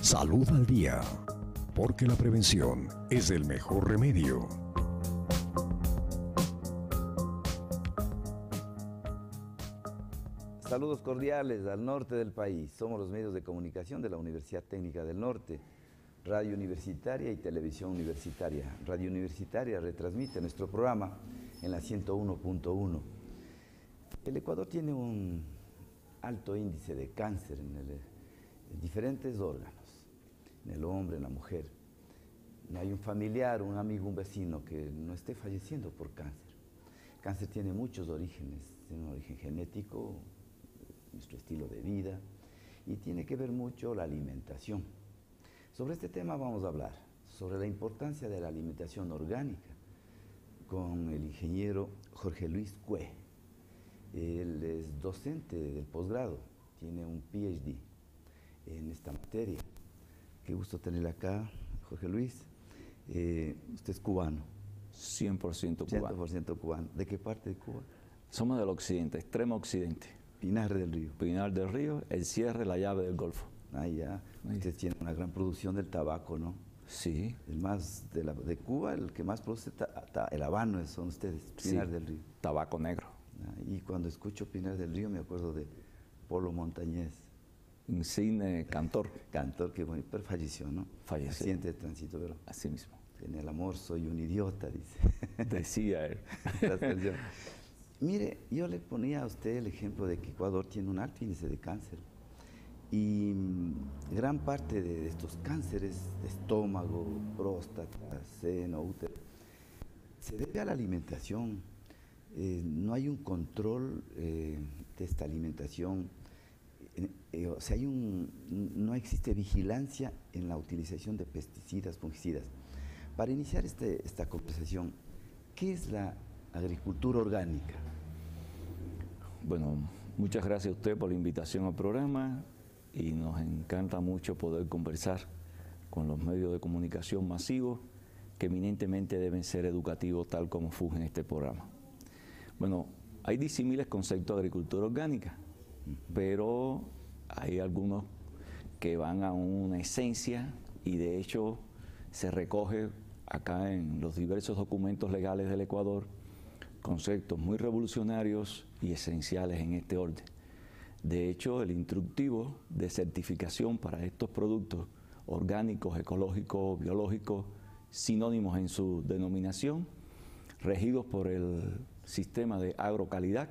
Salud al día, porque la prevención es el mejor remedio. Saludos cordiales al norte del país. Somos los medios de comunicación de la Universidad Técnica del Norte, Radio Universitaria y Televisión Universitaria. Radio Universitaria retransmite nuestro programa en la 101.1. El Ecuador tiene un alto índice de cáncer en diferentes órganos, en el hombre, en la mujer. No hay un familiar, un amigo, un vecino que no esté falleciendo por cáncer. El cáncer tiene muchos orígenes, tiene un origen genético, nuestro estilo de vida, y tiene que ver mucho la alimentación. Sobre este tema vamos a hablar, sobre la importancia de la alimentación orgánica, con el ingeniero Jorge Luis Cue. Él es docente del posgrado, tiene un PhD en esta materia. Qué gusto tenerle acá, Jorge Luis. Usted es cubano. 100% cubano. 100% cubano. ¿De qué parte de Cuba? Somos del occidente, extremo occidente. Pinar del Río. Pinar del Río, el cierre, la llave del Golfo. Ah, ya. Usted tiene una gran producción del tabaco, ¿no? Sí. El más de Cuba, el que más produce el habano son ustedes, Pinar del Río. Tabaco negro. Y cuando escucho Pinar del Río me acuerdo de Polo Montañés. Insigne cantor. Cantor que bueno, pero falleció, ¿no? Falleció. Accidente de tránsito, pero así mismo. En el amor soy un idiota, dice. Decía él. Mire, yo le ponía a usted el ejemplo de que Ecuador tiene un alto índice de cáncer. Y gran parte de estos cánceres de estómago, próstata, seno, útero, se debe a la alimentación. No hay un control de esta alimentación. O sea, no existe vigilancia en la utilización de pesticidas, fungicidas. Para iniciar esta conversación, ¿qué es la agricultura orgánica? Bueno, muchas gracias a usted por la invitación al programa y nos encanta mucho poder conversar con los medios de comunicación masivos que eminentemente deben ser educativos tal como funge este programa. Bueno, hay disímiles conceptos de agricultura orgánica, pero hay algunos que van a una esencia y de hecho se recoge acá en los diversos documentos legales del Ecuador conceptos muy revolucionarios y esenciales en este orden. De hecho, el instructivo de certificación para estos productos orgánicos, ecológicos, biológicos, sinónimos en su denominación, regidos por el sistema de agrocalidad,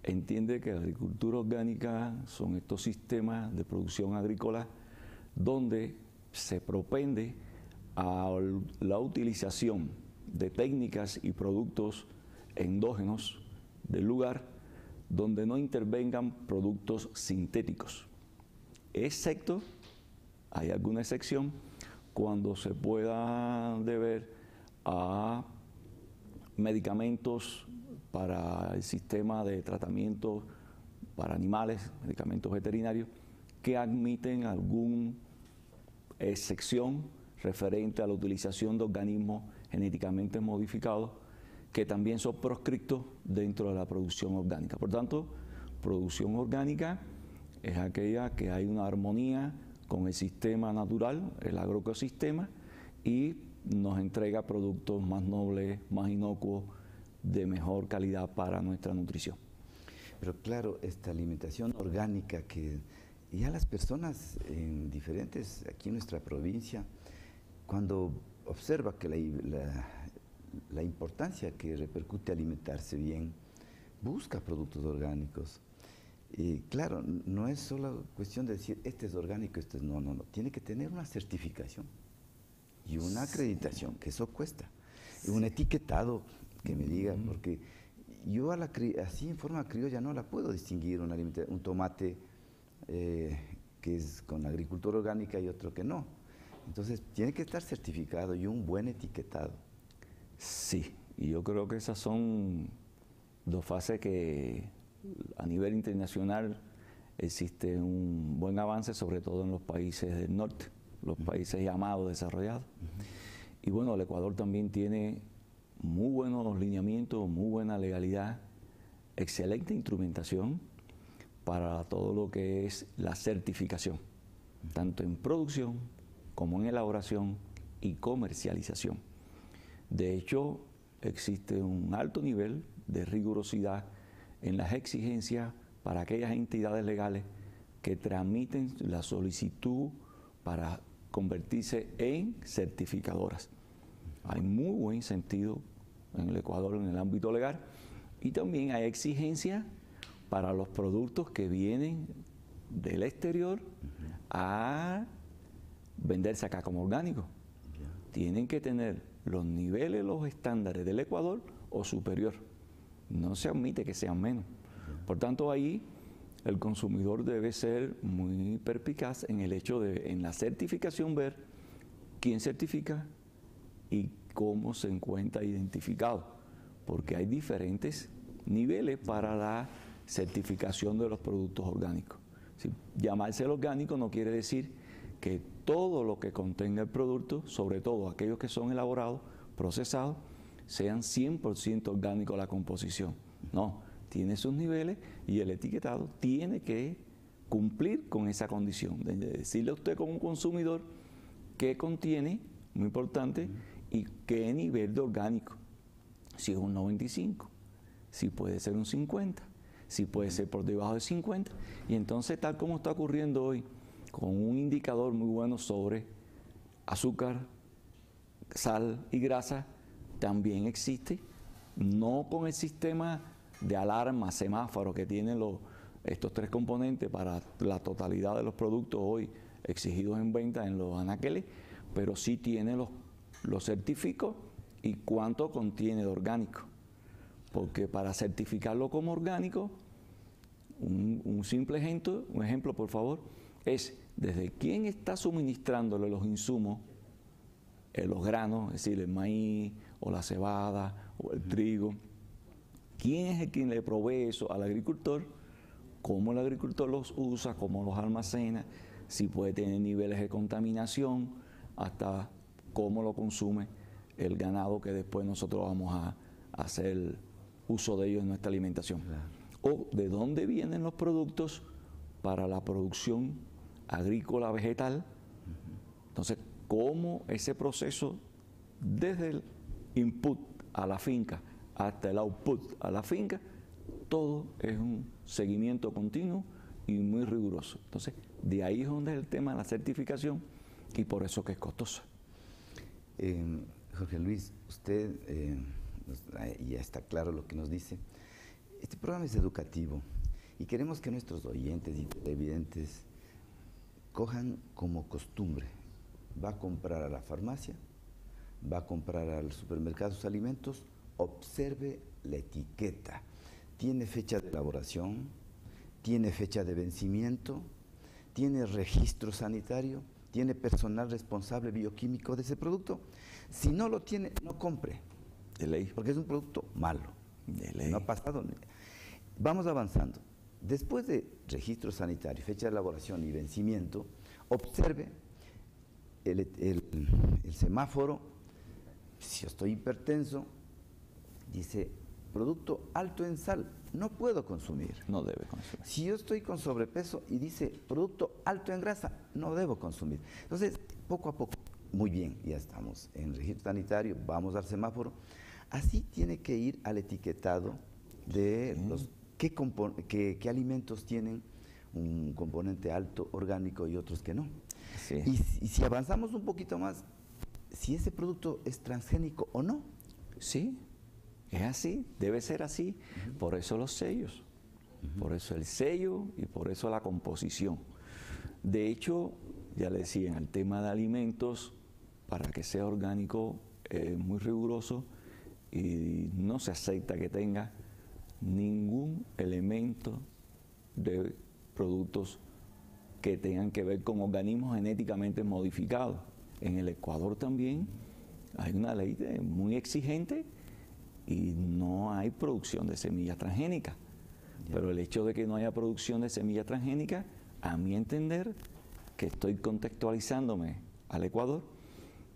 entiende que la agricultura orgánica son estos sistemas de producción agrícola donde se propende a la utilización de técnicas y productos endógenos del lugar donde no intervengan productos sintéticos, excepto, hay alguna excepción, cuando se pueda deber a medicamentos para el sistema de tratamiento para animales, medicamentos veterinarios, que admiten alguna excepción referente a la utilización de organismos genéticamente modificados que también son proscriptos dentro de la producción orgánica. Por tanto, producción orgánica es aquella que hay una armonía con el sistema natural, el agroecosistema, y nos entrega productos más nobles, más inocuos, de mejor calidad para nuestra nutrición. Pero claro, esta alimentación orgánica que ya las personas en diferentes, aquí en nuestra provincia, cuando observa que la importancia que repercute alimentarse bien, busca productos orgánicos. Y claro, no es solo cuestión de decir, este es orgánico, este es no. Tiene que tener una certificación y una acreditación, que eso cuesta. Y un etiquetado que me diga, porque yo así en forma criolla no la puedo distinguir, un tomate que es con agricultura orgánica y otro que no. Entonces, tiene que estar certificado y un buen etiquetado. Sí, y yo creo que esas son dos fases que a nivel internacional existe un buen avance, sobre todo en los países del norte, los países llamados desarrollados. Y bueno, el Ecuador también tiene muy buenos lineamientos, muy buena legalidad, excelente instrumentación para todo lo que es la certificación. tanto en producción como en elaboración y comercialización. De hecho, existe un alto nivel de rigurosidad en las exigencias para aquellas entidades legales que tramiten la solicitud para convertirse en certificadoras. Hay muy buen sentido en el Ecuador en el ámbito legal y también hay exigencias para los productos que vienen del exterior a venderse acá como orgánicos. Tienen que tener los niveles, los estándares del Ecuador o superior. No se admite que sean menos. Por tanto, ahí el consumidor debe ser muy perspicaz en el hecho de, en la certificación, ver quién certifica y cómo se encuentra identificado, porque hay diferentes niveles para la certificación de los productos orgánicos. Si llamarse orgánico no quiere decir que todo lo que contenga el producto, sobre todo aquellos que son elaborados, procesados, sean 100% orgánicos la composición. No, tiene sus niveles y el etiquetado tiene que cumplir con esa condición, de decirle a usted como un consumidor qué contiene, muy importante, y qué nivel de orgánico. Si es un 95, si puede ser un 50, si puede ser por debajo de 50. Y entonces, tal como está ocurriendo hoy, con un indicador muy bueno sobre azúcar, sal y grasa, también existe, no con el sistema de alarma, semáforo que tienen estos tres componentes para la totalidad de los productos hoy exigidos en venta en los anaqueles, pero sí tiene los certificos y cuánto contiene de orgánico. Porque para certificarlo como orgánico, un simple ejemplo, por favor, es desde quién está suministrándole los insumos, los granos, es decir, el maíz o la cebada o el trigo. ¿Quién es el quien le provee eso al agricultor? ¿Cómo el agricultor los usa? ¿Cómo los almacena? Si puede tener niveles de contaminación, hasta cómo lo consume el ganado que después nosotros vamos a hacer uso de ellos en nuestra alimentación. Claro. O de dónde vienen los productos para la producción agrícola vegetal. Entonces, cómo ese proceso desde el input a la finca hasta el output a la finca, todo es un seguimiento continuo y muy riguroso. Entonces, de ahí es donde es el tema de la certificación y por eso que es costosa. Jorge Luis, usted, ya está claro lo que nos dice. Este programa es educativo y queremos que nuestros oyentes y televidentes cojan como costumbre. Va a comprar a la farmacia, va a comprar al supermercado sus alimentos, observe la etiqueta. Tiene fecha de elaboración, tiene fecha de vencimiento, tiene registro sanitario, tiene personal responsable bioquímico de ese producto. Si no lo tiene, no compre. De ley. Porque es un producto malo. De ley. No ha pasado. Vamos avanzando. Después de registro sanitario, fecha de elaboración y vencimiento, observe el semáforo. Si yo estoy hipertenso, dice producto alto en sal, no puedo consumir. No debe consumir. Si yo estoy con sobrepeso y dice producto alto en grasa, no debo consumir. Entonces, poco a poco, muy bien, ya estamos en registro sanitario, vamos al semáforo. Así tiene que ir al etiquetado de los qué alimentos tienen un componente alto orgánico y otros que no. Sí. Y si avanzamos un poquito más, si ese producto es transgénico o no. Sí, es así, debe ser así. Por eso los sellos, por eso el sello y por eso la composición. De hecho, ya le decía, en el tema de alimentos, para que sea orgánico es muy riguroso y no se acepta que tenga ningún elemento de productos que tengan que ver con organismos genéticamente modificados. En el Ecuador también hay una ley muy exigente y no hay producción de semillas transgénicas. Pero el hecho de que no haya producción de semillas transgénicas, a mi entender, que estoy contextualizándome al Ecuador,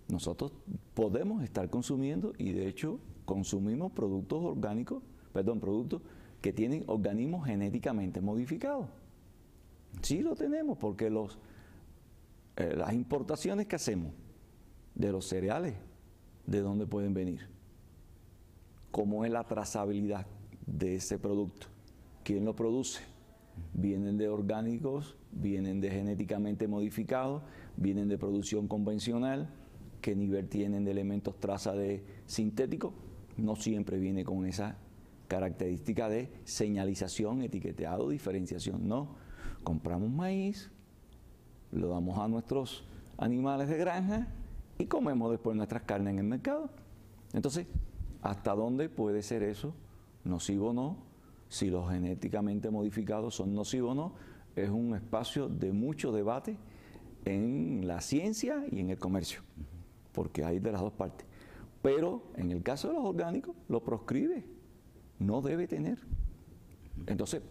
nosotros podemos estar consumiendo y de hecho consumimos productos orgánicos, productos que tienen organismos genéticamente modificados. Sí lo tenemos porque las importaciones que hacemos de los cereales, ¿de dónde pueden venir? ¿Cómo es la trazabilidad de ese producto? ¿Quién lo produce? ¿Vienen de orgánicos? ¿Vienen de genéticamente modificados? ¿Vienen de producción convencional? ¿Qué nivel tienen de elementos traza de sintéticos? No siempre viene con esa característica de señalización, etiquetado, diferenciación. No, compramos maíz, lo damos a nuestros animales de granja y comemos después nuestras carnes en el mercado. Entonces, ¿hasta dónde puede ser eso nocivo o no? Si los genéticamente modificados son nocivos o no, es un espacio de mucho debate en la ciencia y en el comercio, porque hay de las dos partes. Pero en el caso de los orgánicos, lo proscribe, no debe tener. Entonces,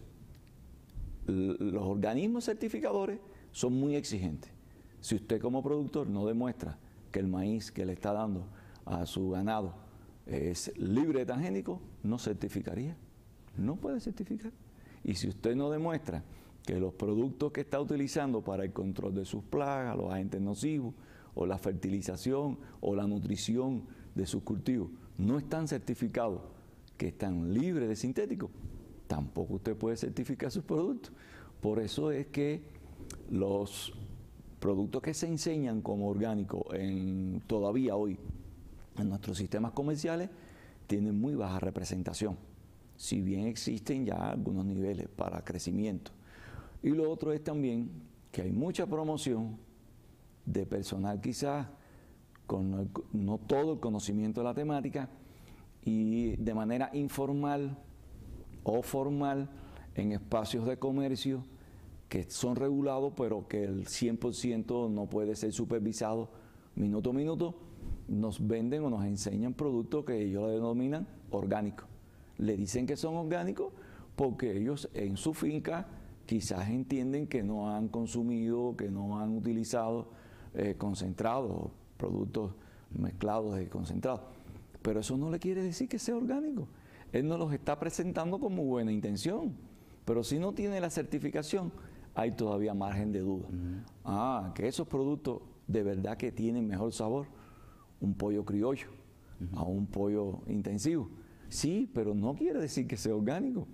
los organismos certificadores son muy exigentes. Si usted como productor no demuestra que el maíz que le está dando a su ganado es libre de transgénicos, no certificaría. No puede certificar. Y si usted no demuestra que los productos que está utilizando para el control de sus plagas, los agentes nocivos, o la fertilización, o la nutrición de sus cultivos, no están certificados que están libres de sintéticos, tampoco usted puede certificar sus productos. Por eso es que los productos que se enseñan como orgánicos todavía hoy en nuestros sistemas comerciales tienen muy baja representación, si bien existen ya algunos niveles para crecimiento. Y lo otro es también que hay mucha promoción de personal quizás con no todo el conocimiento de la temática y de manera informal o formal en espacios de comercio que son regulados, pero que el 100% no puede ser supervisado minuto a minuto, nos venden o nos enseñan productos que ellos le denominan orgánicos. Le dicen que son orgánicos porque ellos en su finca quizás entienden que no han consumido, que no han utilizado concentrados, productos mezclados de concentrados. Pero eso no le quiere decir que sea orgánico. Él nos los está presentando como buena intención, pero si no tiene la certificación, hay todavía margen de duda. Que esos productos de verdad que tienen mejor sabor, un pollo criollo a un pollo intensivo. Sí, pero no quiere decir que sea orgánico.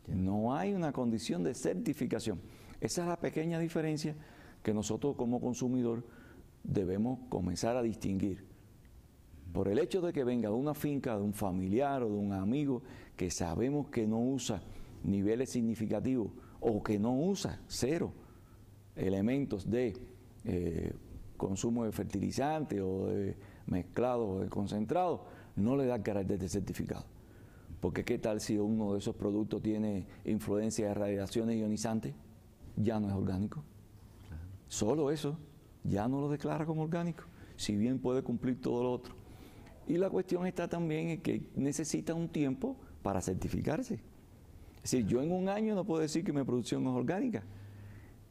No hay una condición de certificación. Esa es la pequeña diferencia que nosotros como consumidor debemos comenzar a distinguir. Por el hecho de que venga de una finca, de un familiar o de un amigo que sabemos que no usa niveles significativos o que no usa cero elementos de consumo de fertilizantes o de mezclado o de concentrado, no le da carácter de certificado. Porque ¿qué tal si uno de esos productos tiene influencia de radiaciones ionizantes? Ya no es orgánico. Solo eso ya no lo declara como orgánico, si bien puede cumplir todo lo otro. Y la cuestión está también en que necesita un tiempo para certificarse. Es decir, yo en un año no puedo decir que mi producción es orgánica.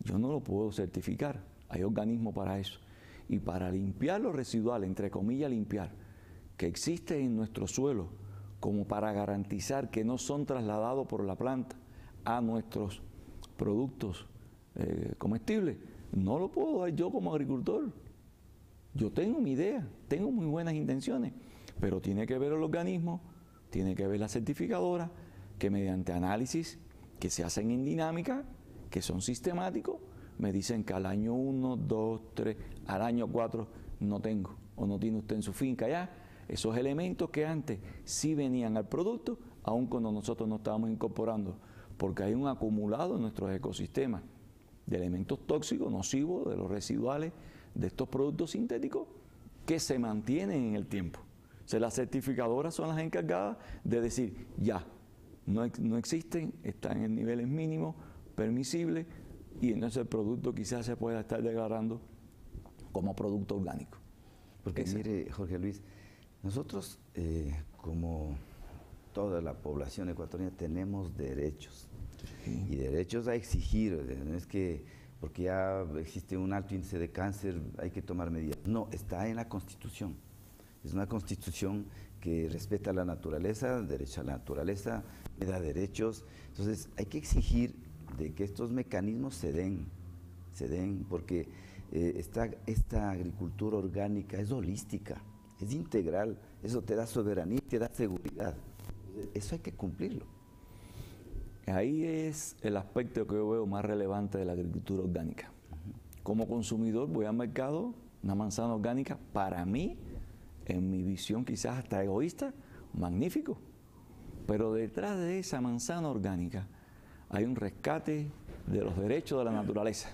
Yo no lo puedo certificar. Hay organismos para eso. Y para limpiar lo residual, entre comillas limpiar, que existe en nuestro suelo, como para garantizar que no son trasladados por la planta a nuestros productos comestibles, no lo puedo dar yo como agricultor. Yo tengo mi idea, tengo muy buenas intenciones, pero tiene que ver el organismo, tiene que ver la certificadora, que mediante análisis que se hacen en dinámica, que son sistemáticos, me dicen que al año 1, 2, 3, al año 4 no tengo, o no tiene usted en su finca ya, esos elementos que antes sí venían al producto, aun cuando nosotros no estábamos incorporando, porque hay un acumulado en nuestros ecosistemas de elementos tóxicos, nocivos, de los residuales, de estos productos sintéticos que se mantienen en el tiempo. O sea, las certificadoras son las encargadas de decir, ya, no existen, están en niveles mínimos, permisibles, y entonces el producto quizás se pueda estar declarando como producto orgánico. Porque mire, Jorge Luis, nosotros como toda la población ecuatoriana tenemos derechos, y derechos a exigir, no es que porque ya existe un alto índice de cáncer hay que tomar medidas. No, está en la Constitución. Es una Constitución que respeta la naturaleza, derecho a la naturaleza, me da derechos. Entonces hay que exigir de que estos mecanismos se den, porque esta agricultura orgánica es holística, es integral, eso te da soberanía, te da seguridad. Eso hay que cumplirlo. Ahí es el aspecto que yo veo más relevante de la agricultura orgánica. Como consumidor voy al mercado, una manzana orgánica, para mí, en mi visión quizás hasta egoísta, magnífico. Pero detrás de esa manzana orgánica hay un rescate de los derechos de la naturaleza,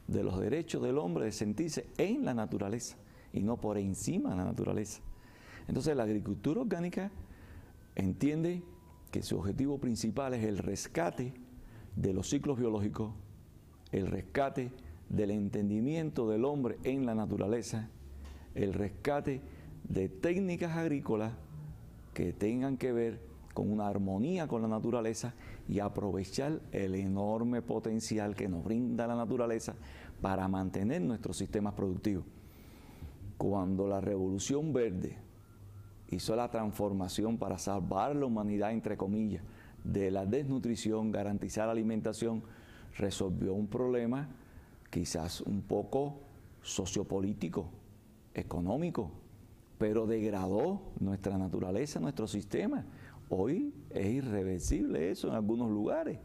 de los derechos del hombre de sentirse en la naturaleza y no por encima de la naturaleza. Entonces la agricultura orgánica entiende que su objetivo principal es el rescate de los ciclos biológicos, el rescate del entendimiento del hombre en la naturaleza, el rescate de técnicas agrícolas que tengan que ver con una armonía con la naturaleza y aprovechar el enorme potencial que nos brinda la naturaleza para mantener nuestros sistemas productivos. Cuando la Revolución Verde hizo la transformación para salvar la humanidad, entre comillas, de la desnutrición, garantizar la alimentación, resolvió un problema quizás un poco sociopolítico, económico, pero degradó nuestra naturaleza, nuestro sistema. Hoy es irreversible eso en algunos lugares.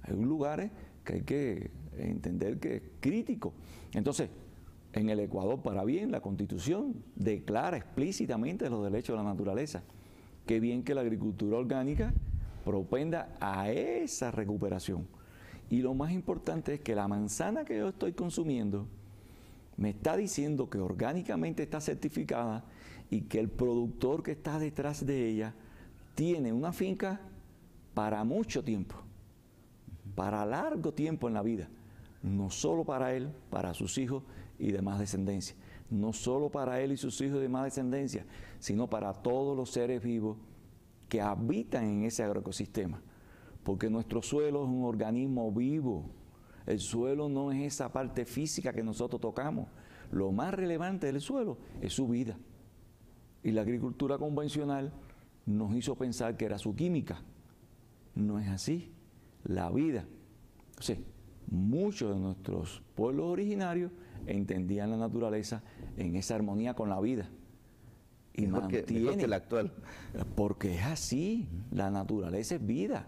Hay lugares que hay que entender que es crítico. Entonces, en el Ecuador, para bien, la Constitución declara explícitamente los derechos de la naturaleza. Qué bien que la agricultura orgánica propenda a esa recuperación. Y lo más importante es que la manzana que yo estoy consumiendo me está diciendo que orgánicamente está certificada y que el productor que está detrás de ella tiene una finca para mucho tiempo, para largo tiempo en la vida, no solo para él, para sus hijos y demás descendencia, no solo para él y sus hijos y demás descendencia, sino para todos los seres vivos que habitan en ese agroecosistema, porque nuestro suelo es un organismo vivo. El suelo no es esa parte física que nosotros tocamos. Lo más relevante del suelo es su vida. Y la agricultura convencional nos hizo pensar que era su química. No es así. La vida. O sea, muchos de nuestros pueblos originarios entendían la naturaleza en esa armonía con la vida. Y mejor que la actual. Porque es así. La naturaleza es vida.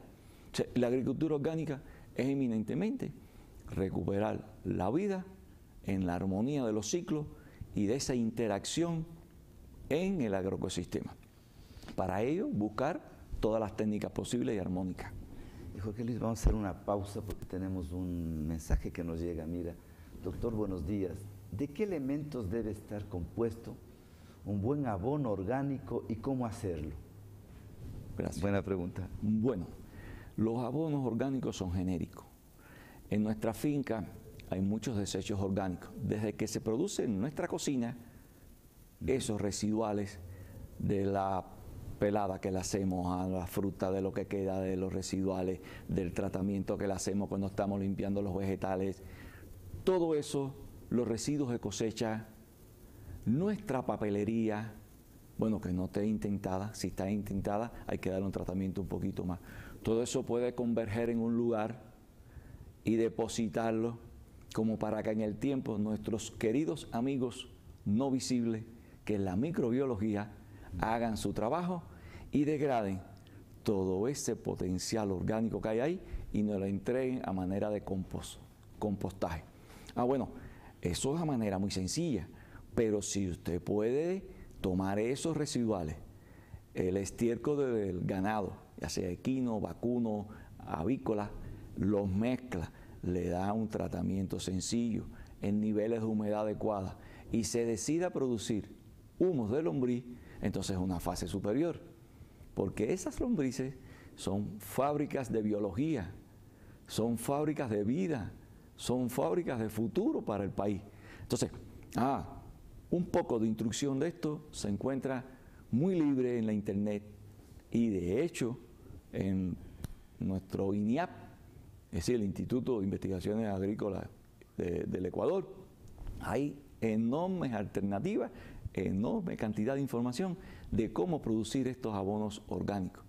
O sea, la agricultura orgánica es eminentemente recuperar la vida en la armonía de los ciclos y de esa interacción en el agroecosistema. Para ello, buscar todas las técnicas posibles y armónicas. Jorge Luis, vamos a hacer una pausa porque tenemos un mensaje que nos llega. Mira, doctor, buenos días. ¿De qué elementos debe estar compuesto un buen abono orgánico y cómo hacerlo? Gracias. Buena pregunta. Bueno, los abonos orgánicos son genéricos. En nuestra finca hay muchos desechos orgánicos. Desde que se produce en nuestra cocina, esos residuales de la pelada que le hacemos a la fruta, de lo que queda de los residuales, del tratamiento que le hacemos cuando estamos limpiando los vegetales, todo eso, los residuos de cosecha, nuestra papelería, bueno, que no esté intentada, si está intentada hay que darle un tratamiento un poquito más. Todo eso puede converger en un lugar y depositarlo como para que en el tiempo nuestros queridos amigos no visibles, que es la microbiología, hagan su trabajo y degraden todo ese potencial orgánico que hay ahí y nos lo entreguen a manera de compostaje. Bueno, eso es a manera muy sencilla, pero si usted puede tomar esos residuales, el estiércol del ganado, ya sea equino, vacuno, avícola, los mezcla, le da un tratamiento sencillo en niveles de humedad adecuada y se decida producir humus de lombriz, entonces es una fase superior, porque esas lombrices son fábricas de biología, son fábricas de vida, son fábricas de futuro para el país. Entonces, un poco de instrucción de esto se encuentra muy libre en la internet y de hecho en nuestro INIAP, es decir, el Instituto de Investigaciones Agrícolas del Ecuador, hay enormes alternativas, enorme cantidad de información de cómo producir estos abonos orgánicos.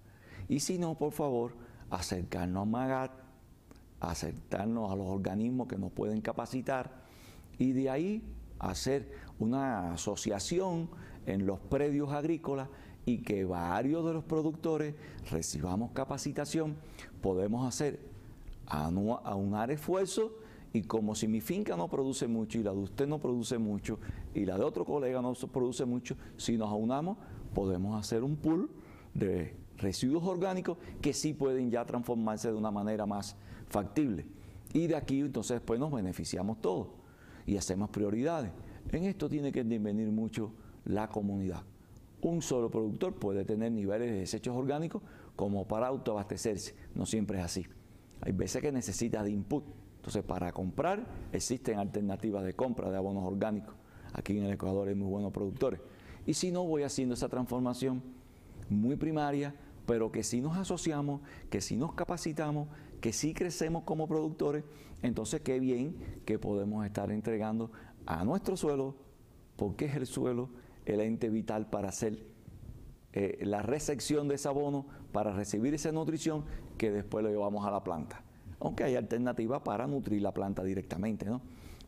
Y si no, por favor, acercarnos a MAGAT, acercarnos a los organismos que nos pueden capacitar y de ahí hacer una asociación en los predios agrícolas y que varios de los productores recibamos capacitación, podemos aunar esfuerzos, y como si mi finca no produce mucho y la de usted no produce mucho y la de otro colega no produce mucho, si nos aunamos podemos hacer un pool de residuos orgánicos que sí pueden ya transformarse de una manera más factible. Y de aquí entonces después nos beneficiamos todos y hacemos prioridades. En esto tiene que intervenir mucho la comunidad. Un solo productor puede tener niveles de desechos orgánicos como para autoabastecerse. No siempre es así. Hay veces que necesita de input. Entonces, para comprar existen alternativas de compra de abonos orgánicos. Aquí en el Ecuador hay muy buenos productores. Y si no, voy haciendo esa transformación muy primaria, pero que si nos asociamos, que si nos capacitamos, que si crecemos como productores, entonces qué bien que podemos estar entregando a nuestro suelo, porque es el suelo el ente vital para hacer la recepción de ese abono, para recibir esa nutrición que después lo llevamos a la planta. Aunque hay alternativas para nutrir la planta directamente, ¿no?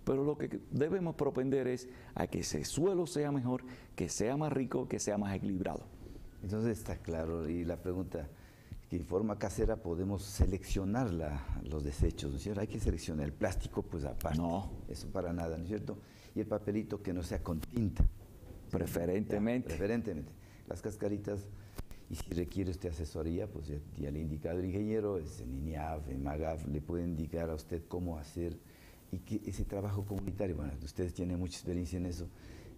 Pero lo que debemos propender es a que ese suelo sea mejor, que sea más rico, que sea más equilibrado. Entonces está claro, y la pregunta, que en forma casera podemos seleccionar los desechos, ¿no es cierto? Hay que seleccionar el plástico, pues aparte. No. Eso para nada, ¿no es cierto? Y el papelito que no sea con tinta. Preferentemente. Preferentemente. Las cascaritas, y si requiere usted asesoría, pues ya le ha indicado el ingeniero, en INIAF, en MAGAF, le puede indicar a usted cómo hacer, y que ese trabajo comunitario, bueno, ustedes tienen mucha experiencia en eso,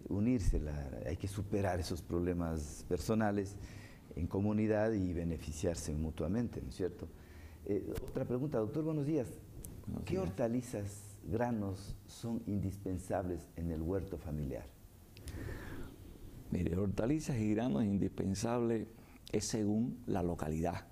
unirse, hay que superar esos problemas personales en comunidad y beneficiarse mutuamente, ¿no es cierto? Otra pregunta, doctor, buenos días. ¿Qué hortalizas, granos son indispensables en el huerto familiar? Mire, hortalizas y granos indispensables es según la localidad.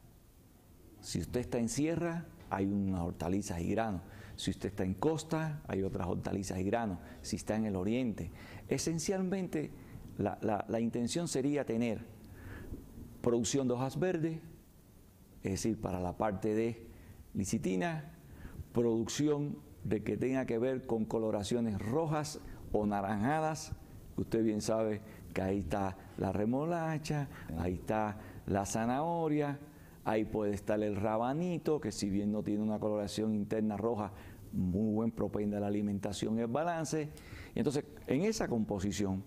Si usted está en sierra, hay unas hortalizas y granos. Si usted está en costa, hay otras hortalizas y granos. Si está en el oriente. Esencialmente, la intención sería tener producción de hojas verdes, es decir, para la parte de licitina, producción de que tenga que ver con coloraciones rojas o naranjadas. Usted bien sabe que ahí está la remolacha, ahí está la zanahoria, ahí puede estar el rabanito, que si bien no tiene una coloración interna roja, muy buen propende a la alimentación y el balance. Y entonces, en esa composición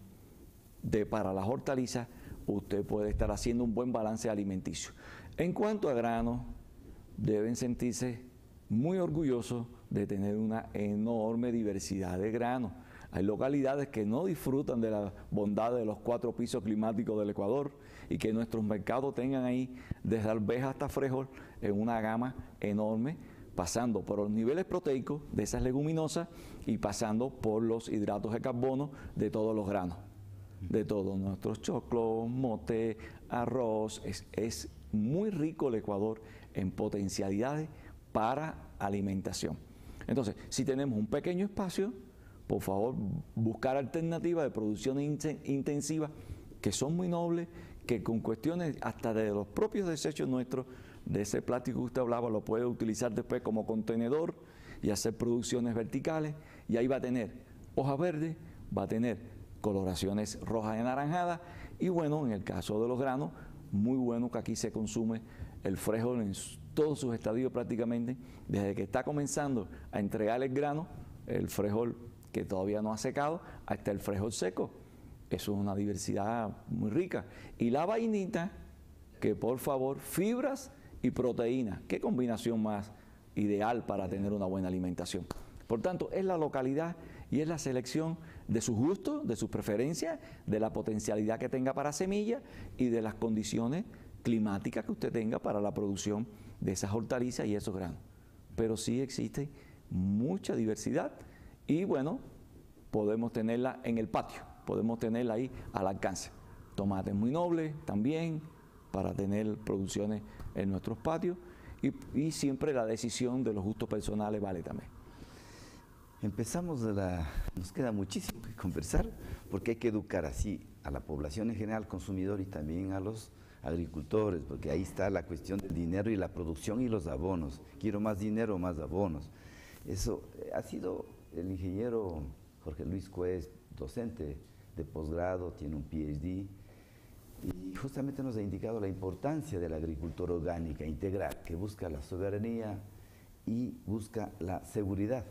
para las hortalizas, usted puede estar haciendo un buen balance alimenticio. En cuanto a granos, deben sentirse muy orgullosos de tener una enorme diversidad de granos. Hay localidades que no disfrutan de la bondad de los 4 pisos climáticos del Ecuador y que nuestros mercados tengan ahí desde arveja hasta frijol en una gama enorme, pasando por los niveles proteicos de esas leguminosas y pasando por los hidratos de carbono de todos los granos, de todos nuestros choclos, mote, arroz. Es muy rico el Ecuador en potencialidades para alimentación. Entonces, si tenemos un pequeño espacio, por favor, buscar alternativas de producción intensiva que son muy nobles, que con cuestiones hasta de los propios desechos nuestros, de ese plástico que usted hablaba, lo puede utilizar después como contenedor y hacer producciones verticales, y ahí va a tener hoja verde, va a tener coloraciones rojas y anaranjadas, y bueno, en el caso de los granos, muy bueno que aquí se consume el frijol en todos sus estadios prácticamente, desde que está comenzando a entregar el grano, el frijol que todavía no ha secado, hasta el frijol seco. Eso es una diversidad muy rica. Y la vainita, que por favor, fibras y proteínas. ¿Qué combinación más ideal para tener una buena alimentación? Por tanto, es la localidad y es la selección de sus gustos, de sus preferencias, de la potencialidad que tenga para semilla y de las condiciones climáticas que usted tenga para la producción de esas hortalizas y esos granos. Pero sí existe mucha diversidad. Y bueno, podemos tenerla en el patio, podemos tenerla ahí al alcance. Tomates muy nobles también, para tener producciones en nuestros patios, y siempre la decisión de los gustos personales vale también. Empezamos nos queda muchísimo que conversar, porque hay que educar así a la población en general, consumidor, y también a los agricultores, porque ahí está la cuestión del dinero y la producción y los abonos. Quiero más dinero, más abonos. Eso ha sido el ingeniero Jorge Luis Cue es docente de posgrado, tiene un PhD, y justamente nos ha indicado la importancia de la agricultura orgánica integral, que busca la soberanía y busca la seguridad.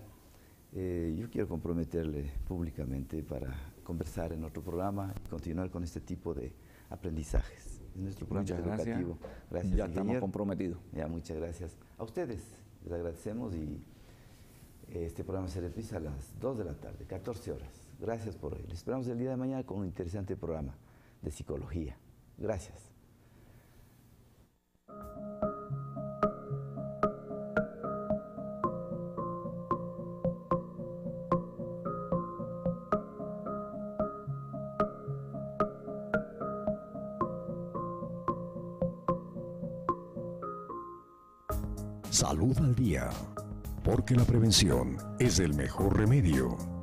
Yo quiero comprometerle públicamente para conversar en otro programa y continuar con este tipo de aprendizajes. En nuestro programa educativo. Gracias, ya estamos comprometidos. Ya, muchas gracias. A ustedes les agradecemos y este programa se reprisa a las 2 de la tarde, 14 horas. Gracias por hoy. Les esperamos el día de mañana con un interesante programa de psicología. Gracias. Salud al día, porque la prevención es el mejor remedio.